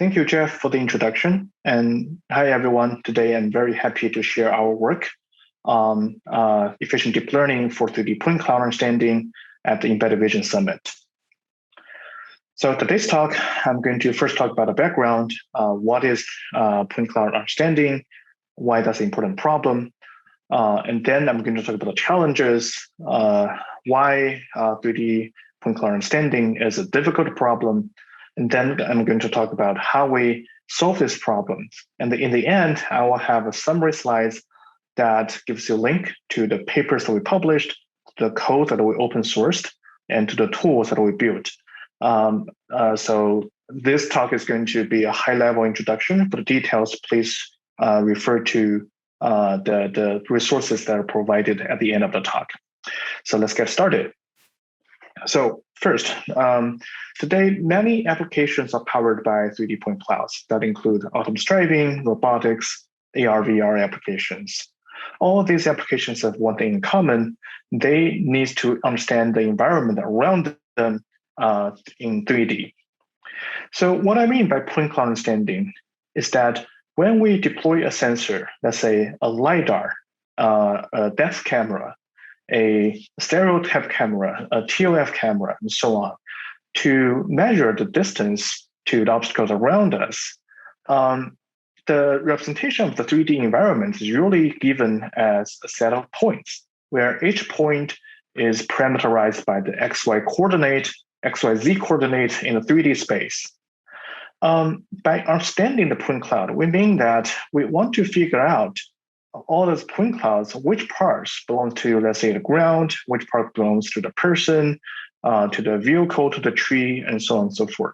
Thank you, Jeff, for the introduction. And hi, everyone. Today, I'm very happy to share our work on efficient deep learning for 3D point cloud understanding at the Embedded Vision Summit. So today's talk, I'm going to first talk about the background. What is point cloud understanding? Why that's an important problem? And then I'm going to talk about the challenges, why 3D point cloud understanding is a difficult problem. And then I'm going to talk about how we solve these problems. And in the end, I will have a summary slides that gives you a link to the papers that we published, the code that we open sourced, and to the tools that we built. So this talk is going to be a high-level introduction. For the details, please refer to the resources that are provided at the end of the talk. So let's get started. So first, today, many applications are powered by 3D point clouds that include autonomous driving, robotics, AR, VR applications. All of these applications have one thing in common. They need to understand the environment around them in 3D. So what I mean by point cloud understanding is that when we deploy a sensor, let's say a LiDAR, a depth camera, a stereo type camera, a TOF camera, and so on, to measure the distance to the obstacles around us, the representation of the 3D environment is usually given as a set of points, where each point is parameterized by the XY coordinate, XYZ coordinate in the 3D space. By understanding the point cloud, we mean that we want to figure out all those point clouds, which parts belong to, let's say, the ground, which part belongs to the person, to the vehicle, to the tree, and so on and so forth.